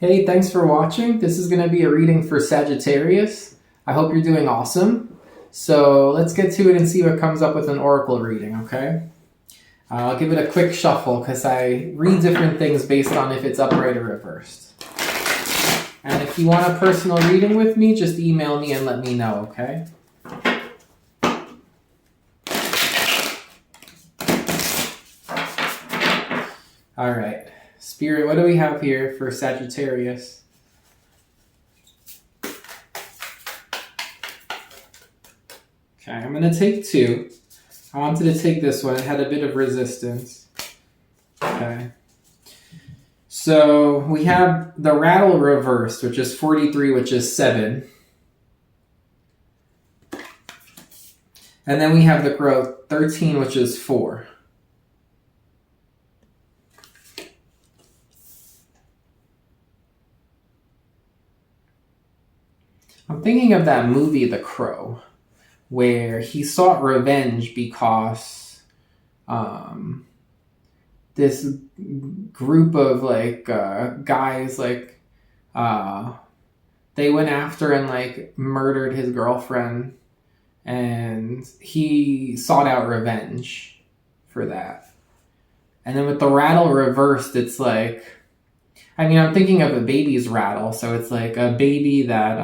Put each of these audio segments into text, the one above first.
Hey, thanks for watching. This is going to be a reading for Sagittarius. I hope you're doing awesome. So let's get to it and see what comes up with an oracle reading, okay? I'll give it a quick shuffle because I read different things based on if it's upright or reversed. And if you want a personal reading with me, just email me and let me know, okay? All right. Spirit, what do we have here for Sagittarius? Okay, I'm going to take two. I wanted to take this one. It had a bit of resistance. Okay. So we have the rattle reversed, which is 43, which is 7. And then we have the crow 13, which is 4. I'm thinking of that movie, The Crow, where he sought revenge because this group of guys they went after and murdered his girlfriend, and he sought out revenge for that. And then with the rattle reversed, it's I'm thinking of a baby's rattle, so it's like a baby that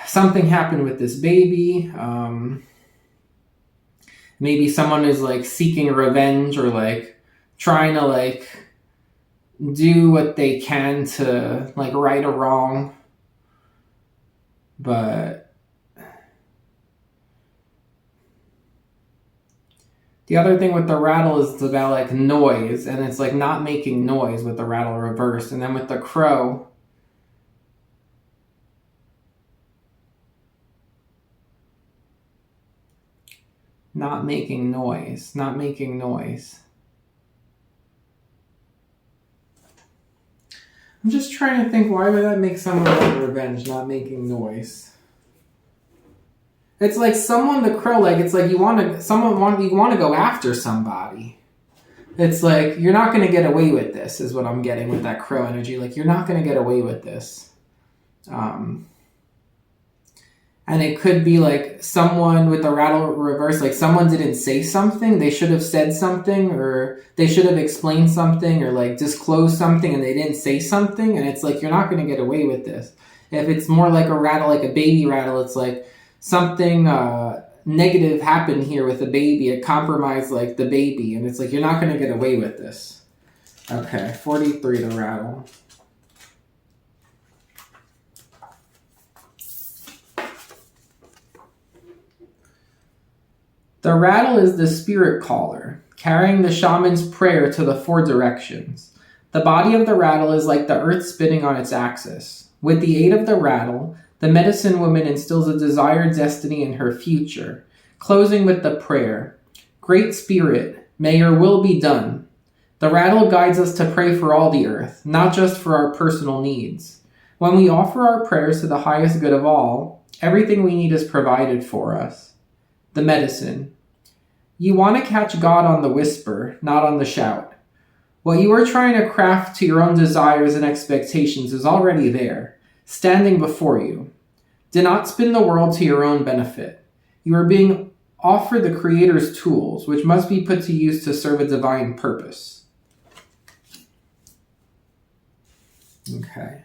something happened with this baby. Maybe someone is seeking revenge or trying to do what they can to right a wrong. But the other thing with the rattle is it's about noise, and it's not making noise with the rattle reversed. And then with the crow, not making noise. I'm just trying to think, why would that make someone want revenge, not making noise? It's someone, the crow, you want to go after somebody. It's you're not going to get away with this, is what I'm getting with that crow energy. You're not going to get away with this. And it could be someone with the rattle reverse, someone didn't say something. They should have said something, or they should have explained something, or disclosed something, and they didn't say something. And it's you're not going to get away with this. If it's more like a rattle, like a baby rattle, it's something negative happened here with the baby. It compromised the baby. And it's you're not going to get away with this. Okay, 43, the rattle. The rattle is the spirit caller, carrying the shaman's prayer to the 4 directions. The body of the rattle is like the earth spinning on its axis. With the aid of the rattle, the medicine woman instills a desired destiny in her future, closing with the prayer, "Great Spirit, may your will be done." The rattle guides us to pray for all the earth, not just for our personal needs. When we offer our prayers to the highest good of all, everything we need is provided for us. The medicine. You want to catch God on the whisper, not on the shout. What you are trying to craft to your own desires and expectations is already there, standing before you. Do not spin the world to your own benefit. You are being offered the Creator's tools, which must be put to use to serve a divine purpose. Okay.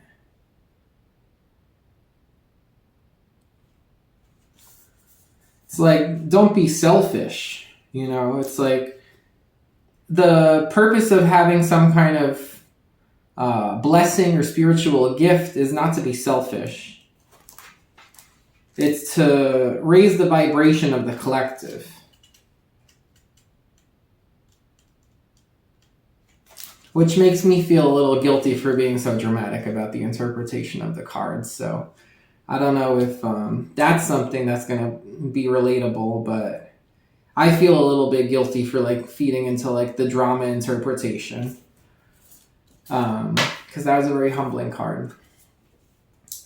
It's don't be selfish, It's the purpose of having some kind of blessing or spiritual gift is not to be selfish. It's to raise the vibration of the collective. Which makes me feel a little guilty for being so dramatic about the interpretation of the cards, so I don't know if that's something that's going to be relatable, but I feel a little bit guilty for feeding into the drama interpretation. Because that was a very humbling card.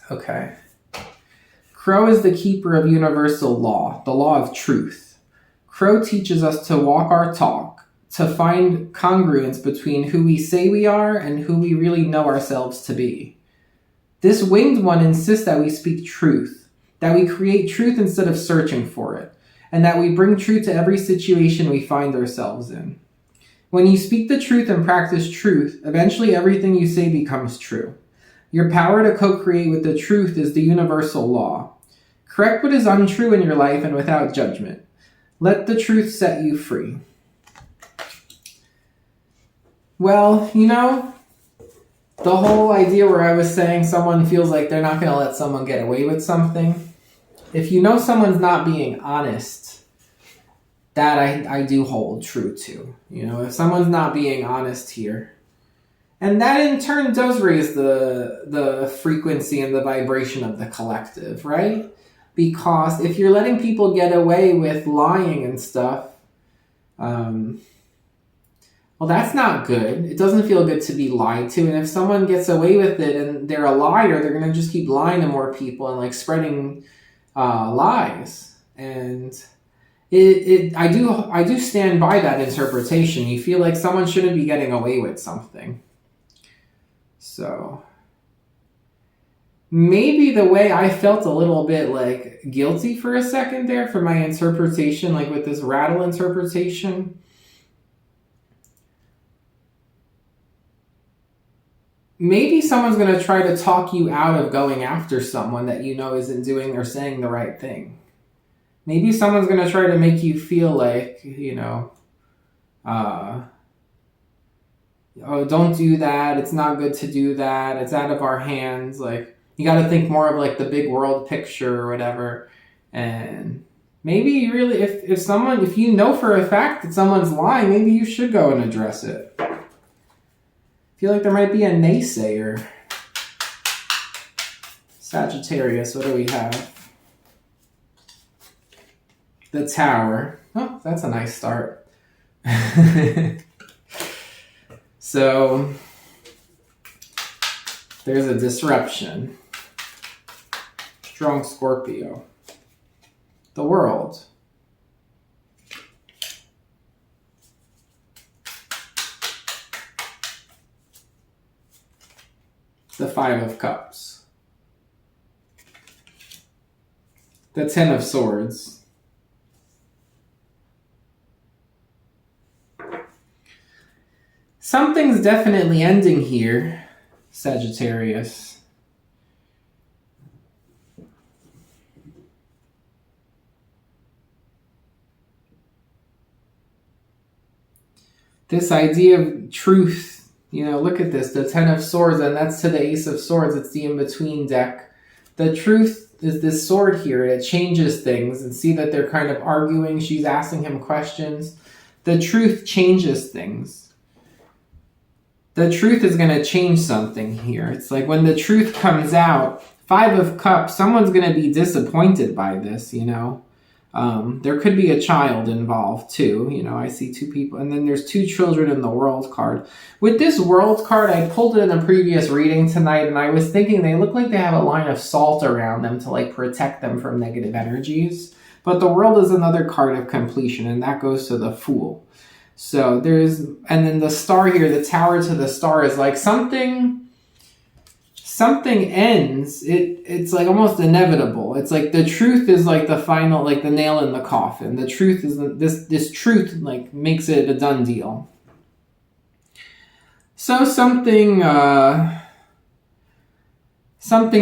Okay. Crow is the keeper of universal law, the law of truth. Crow teaches us to walk our talk, to find congruence between who we say we are and who we really know ourselves to be. This winged one insists that we speak truth, that we create truth instead of searching for it, and that we bring truth to every situation we find ourselves in. When you speak the truth and practice truth, eventually everything you say becomes true. Your power to co-create with the truth is the universal law. Correct what is untrue in your life and without judgment. Let the truth set you free. Well, the whole idea where I was saying someone feels like they're not going to let someone get away with something. If you know someone's not being honest, that I do hold true to. If someone's not being honest here. And that in turn does raise the frequency and the vibration of the collective, right? Because if you're letting people get away with lying and stuff, well, that's not good. It doesn't feel good to be lied to. And if someone gets away with it and they're a liar, they're going to just keep lying to more people and spreading lies. And I do stand by that interpretation. You feel like someone shouldn't be getting away with something. So maybe the way I felt a little bit guilty for a second there for my interpretation, with this rattle interpretation. Maybe someone's going to try to talk you out of going after someone that isn't doing or saying the right thing. Maybe someone's going to try to make you feel like, oh, don't do that. It's not good to do that. It's out of our hands. You got to think more of the big world picture or whatever. And maybe you really, if you know for a fact that someone's lying, maybe you should go and address it. I feel like there might be a naysayer. Sagittarius, what do we have? The Tower. Oh, that's a nice start. So, there's a disruption. Strong Scorpio. The World. The Five of Cups. The Ten of Swords. Something's definitely ending here, Sagittarius. This idea of truth. Look at this, the Ten of Swords, and that's to the Ace of Swords. It's the in-between deck. The truth is this sword here. It changes things. And see that they're kind of arguing. She's asking him questions. The truth changes things. The truth is going to change something here. It's like when the truth comes out, Five of Cups, someone's going to be disappointed by this, There could be a child involved too. I see two people, and then there's two children in the World card. With this World card, I pulled it in a previous reading tonight, and I was thinking they look like they have a line of salt around them to protect them from negative energies. But the World is another card of completion, and that goes to the Fool. So and then the Star here, the Tower to the Star is something ends, it's almost inevitable. It's the truth is the final, the nail in the coffin. The truth is this truth makes it a done deal. So something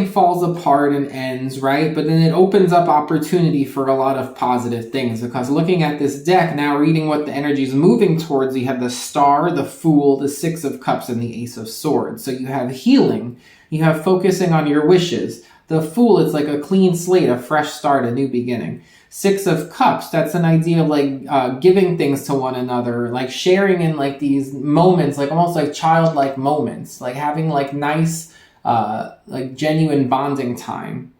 falls apart and ends, right? But then it opens up opportunity for a lot of positive things, because looking at this deck now, reading what the energy is moving towards, you have the Star, the Fool, the Six of Cups, and the Ace of Swords. So you have healing. You have focusing on your wishes. The Fool, it's a clean slate, a fresh start, a new beginning. Six of Cups, that's an idea of giving things to one another, sharing in these moments, almost childlike moments, having nice, genuine bonding time.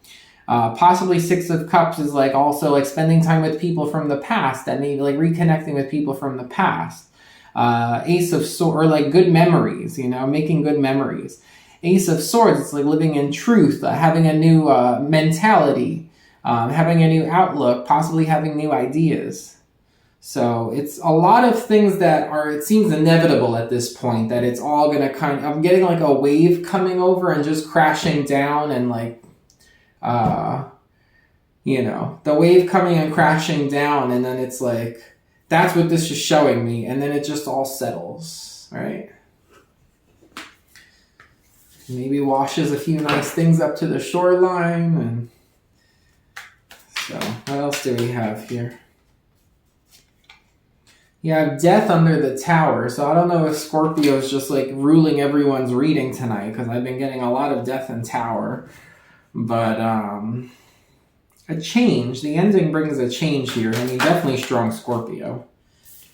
Possibly Six of Cups is also spending time with people from the past, that maybe reconnecting with people from the past. Ace of Swords, or good memories, making good memories. Ace of Swords, it's living in truth, having a new mentality, having a new outlook, possibly having new ideas. So it's a lot of things that are, it seems inevitable at this point, that it's all going to I'm getting like a wave coming over and just crashing down, and like, the wave coming and crashing down. And then it's like, that's what this is showing me. And then it just all settles, right? Maybe washes a few nice things up to the shoreline. And so what else do we have here? You have death under the tower. So I don't know if Scorpio is just like ruling everyone's reading tonight, because I've been getting a lot of death and tower. But a change. The ending brings a change here. I mean, definitely strong Scorpio.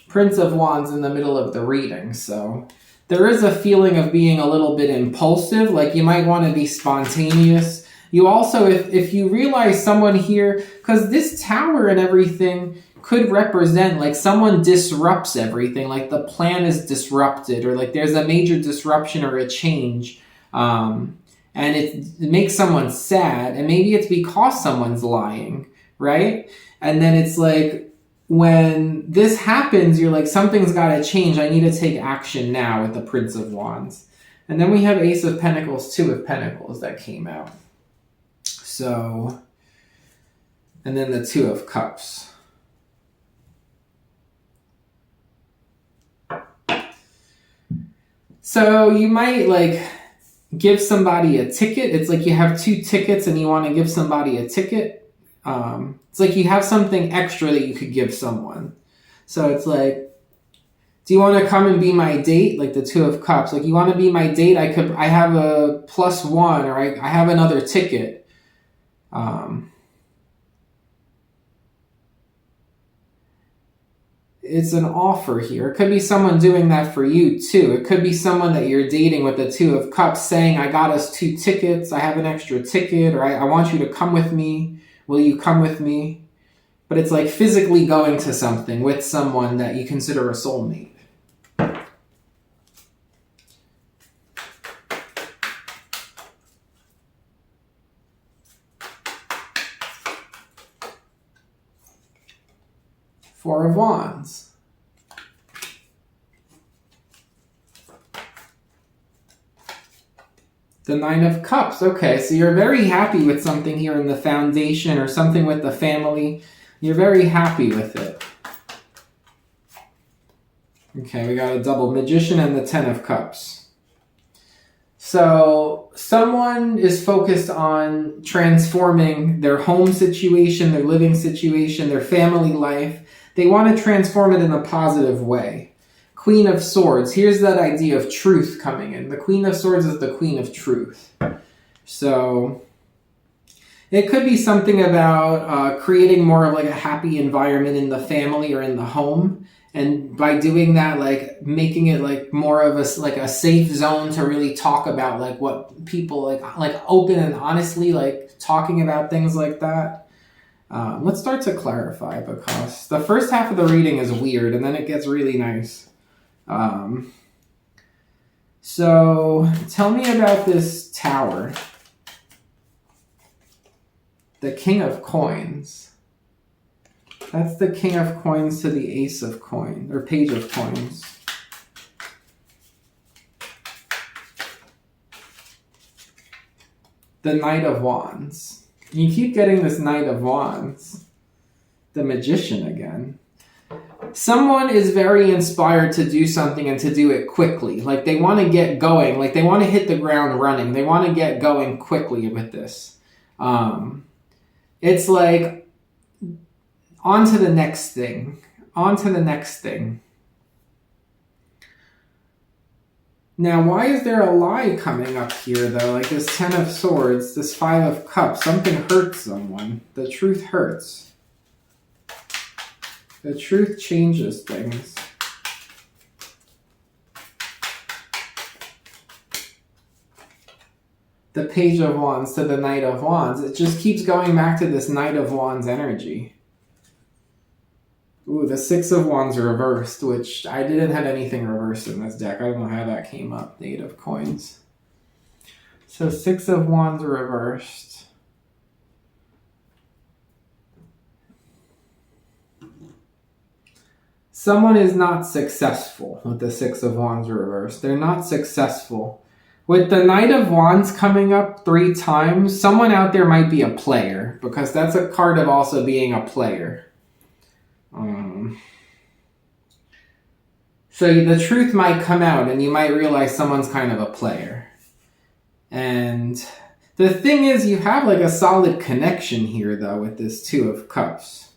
Prince of Wands in the middle of the reading. So there is a feeling of being a little bit impulsive. Like you might want to be spontaneous. You also, if you realize someone here, because this tower and everything could represent like someone disrupts everything, like the plan is disrupted, or like there's a major disruption or a change, and it makes someone sad, and maybe it's because someone's lying, right? And then it's like, when this happens, you're like, something's got to change. I need to take action now, with the Prince of Wands. And then we have Ace of Pentacles, Two of Pentacles that came out. So, and then the Two of Cups. So you might like give somebody a ticket. It's like you have 2 tickets and you want to give somebody a ticket. It's like you have something extra that you could give someone. So it's like, do you want to come and be my date? Like the Two of Cups. Like, you want to be my date? I have a +1, or I have another ticket. It's an offer here. It could be someone doing that for you too. It could be someone that you're dating with the Two of Cups saying, I got us 2 tickets. I have an extra ticket, or I want you to come with me. Will you come with me? But it's like physically going to something with someone that you consider a soulmate. Four of Wands. The Nine of Cups. Okay, so you're very happy with something here in the foundation, or something with the family. You're very happy with it. Okay, we got a double Magician and the Ten of Cups. So someone is focused on transforming their home situation, their living situation, their family life. They want to transform it in a positive way. Queen of Swords. Here's that idea of truth coming in. The Queen of Swords is the Queen of Truth. So it could be something about creating more of like a happy environment in the family or in the home. And by doing that, like making it like more of a safe zone to really talk about like what people like open and honestly like talking about things like that. Let's start to clarify, because the first half of the reading is weird and then it gets really nice. So tell me about this tower. The King of Coins. That's the King of Coins to the Ace of Coins, or Page of Coins. The Knight of Wands. You keep getting this Knight of Wands. The Magician again. Someone is very inspired to do something and to do it quickly. Like they want to get going. Like they want to hit the ground running. They want to get going quickly with this. It's like, on to the next thing. On to the next thing. Now, why is there a lie coming up here, though? Like this Ten of Swords, this Five of Cups. Something hurts someone. The truth hurts. The truth changes things. The Page of Wands to the Knight of Wands. It just keeps going back to this Knight of Wands energy. Ooh, the Six of Wands reversed, which I didn't have anything reversed in this deck. I don't know how that came up. The Eight of Coins. So Six of Wands reversed. Someone is not successful with the Six of Wands reversed. They're not successful. With the Knight of Wands coming up 3 times, someone out there might be a player, because that's a card of also being a player. So the truth might come out and you might realize someone's kind of a player. And the thing is, you have like a solid connection here though with this Two of Cups.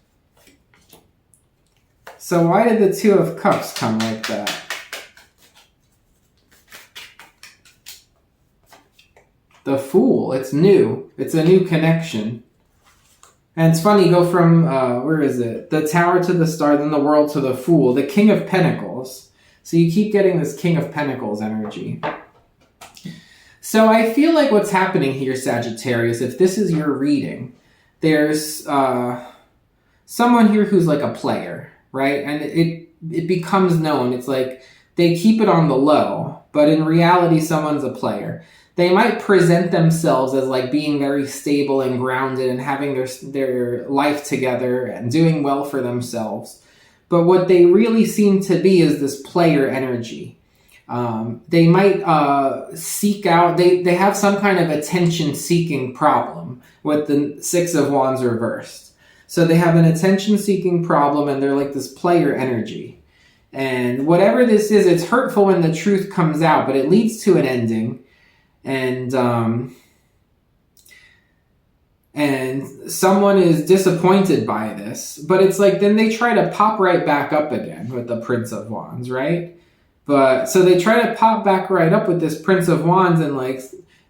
So why did the Two of Cups come like that? The Fool, it's new. It's a new connection. And it's funny, you go from, where is it? The Tower to the Star, then the World to the Fool. The King of Pentacles. So you keep getting this King of Pentacles energy. So I feel like what's happening here, Sagittarius, if this is your reading, there's someone here who's like a player, right? And it becomes known. It's like they keep it on the low, but in reality, someone's a player. They might present themselves as like being very stable and grounded and having their life together and doing well for themselves. But what they really seem to be is this player energy. They might seek out, they have some kind of attention-seeking problem with the Six of Wands reversed. So they have an attention-seeking problem and they're like this player energy. And whatever this is, it's hurtful when the truth comes out, but it leads to an ending. And someone is disappointed by this, but it's like then they try to pop right back up again with the Prince of Wands, right? But so they try to pop back right up with this Prince of Wands, and like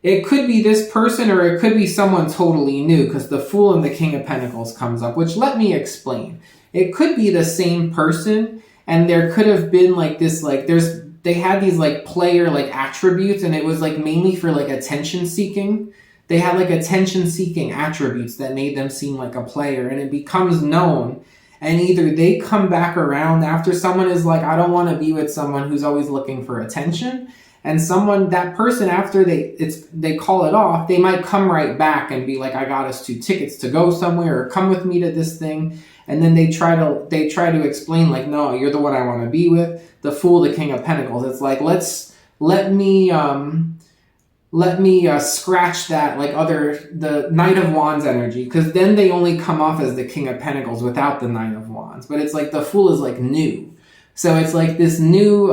it could be this person or it could be someone totally new, because the Fool and the King of Pentacles comes up, which let me explain. It could be the same person, and there could have been like this, like they had these like player like attributes, and it was like mainly for like attention seeking. They had like attention seeking attributes that made them seem like a player, and it becomes known. And either they come back around after someone is like, I don't want to be with someone who's always looking for attention. And that person, after they call it off, they might come right back and be like, I got us 2 tickets to go somewhere, or come with me to this thing. And then they try to explain like, no, you're the one I want to be with. The Fool, the King of Pentacles. It's like, let me scratch that the Knight of Wands energy, because then they only come off as the King of Pentacles without the Knight of Wands. But it's like the Fool is like new. So it's like this new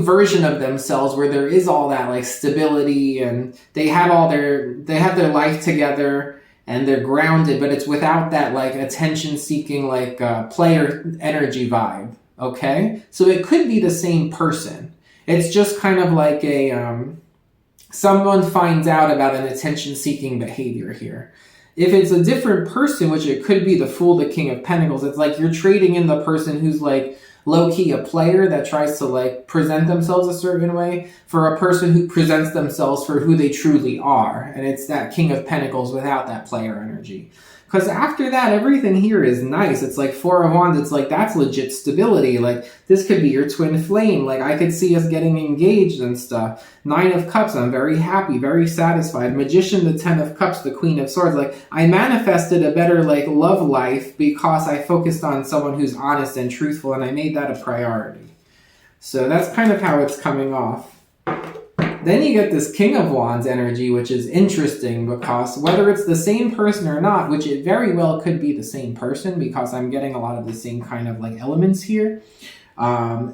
version of themselves where there is all that like stability, and they have their life together and they're grounded, but it's without that like attention seeking like player energy vibe. Okay? So it could be the same person. It's just kind of like someone finds out about an attention-seeking behavior here. If it's a different person, which it could be the Fool, the King of Pentacles, it's like you're trading in the person who's like low-key a player that tries to like present themselves a certain way for a person who presents themselves for who they truly are. And it's that King of Pentacles without that player energy. Because after that, everything here is nice. It's like Four of Wands. It's like, that's legit stability. Like, this could be your twin flame. Like, I could see us getting engaged and stuff. 9 of Cups, I'm very happy, very satisfied. Magician, the 10 of Cups, the Queen of Swords. Like, I manifested a better, like, love life because I focused on someone who's honest and truthful, and I made that a priority. So that's kind of how it's coming off. Then you get this King of Wands energy, which is interesting because whether it's the same person or not, which it very well could be the same person because I'm getting a lot of the same kind of like elements here,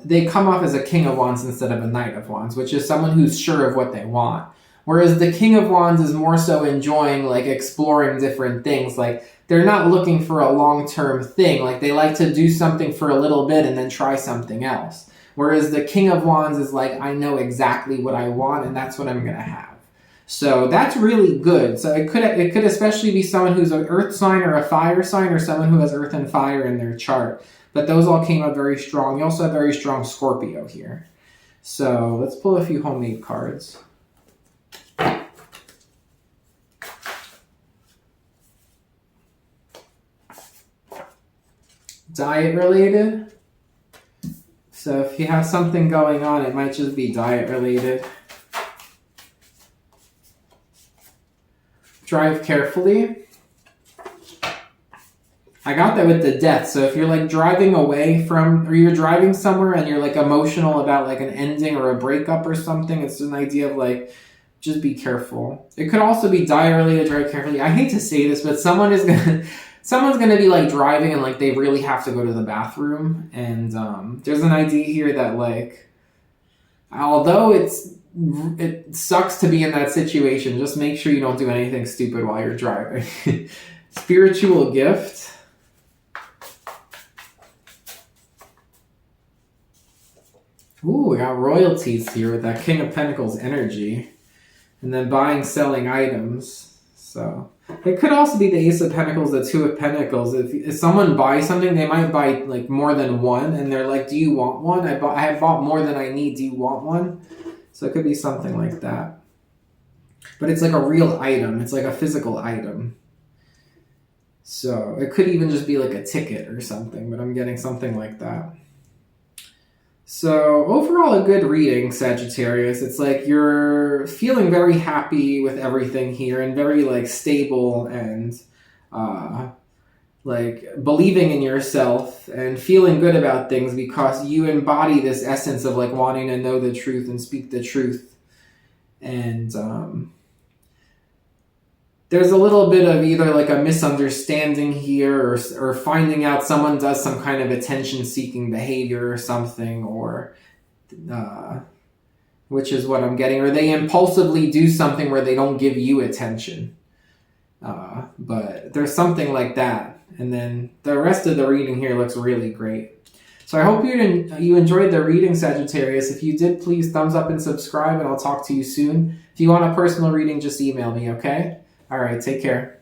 they come off as a King of Wands instead of a Knight of Wands, which is someone who's sure of what they want. Whereas the King of Wands is more so enjoying like exploring different things. Like they're not looking for a long-term thing. Like they like to do something for a little bit and then try something else. Whereas the King of Wands is like, I know exactly what I want and that's what I'm going to have. So that's really good. So it could especially be someone who's an earth sign or a fire sign or someone who has earth and fire in their chart. But those all came out very strong. You also have very strong Scorpio here. So let's pull a few homemade cards. Diet related. So if you have something going on, it might just be diet related. Drive carefully. I got that with the death. So if you're like driving away from, or you're driving somewhere and you're like emotional about like an ending or a breakup or something, it's an idea of like, just be careful. It could also be die early or drive carefully. I hate to say this, but someone's gonna be like driving and like they really have to go to the bathroom. And there's an idea here that like, although it sucks to be in that situation, just make sure you don't do anything stupid while you're driving. Spiritual gift. Ooh, we got royalties here with that King of Pentacles energy. And then buying, selling items. So it could also be the Ace of Pentacles, the Two of Pentacles. If someone buys something, they might buy like more than one. And they're like, do you want one? I have bought more than I need. Do you want one? So it could be something like that. But it's like a real item. It's like a physical item. So it could even just be like a ticket or something. But I'm getting something like that. So overall, a good reading, Sagittarius. It's like you're feeling very happy with everything here and very like stable and like believing in yourself and feeling good about things because you embody this essence of like wanting to know the truth and speak the truth. And there's a little bit of either like a misunderstanding here or finding out someone does some kind of attention-seeking behavior or something, or which is what I'm getting, or they impulsively do something where they don't give you attention. But there's something like that. And then the rest of the reading here looks really great. So I hope you enjoyed the reading, Sagittarius. If you did, please thumbs up and subscribe, and I'll talk to you soon. If you want a personal reading, just email me, okay? All right, take care.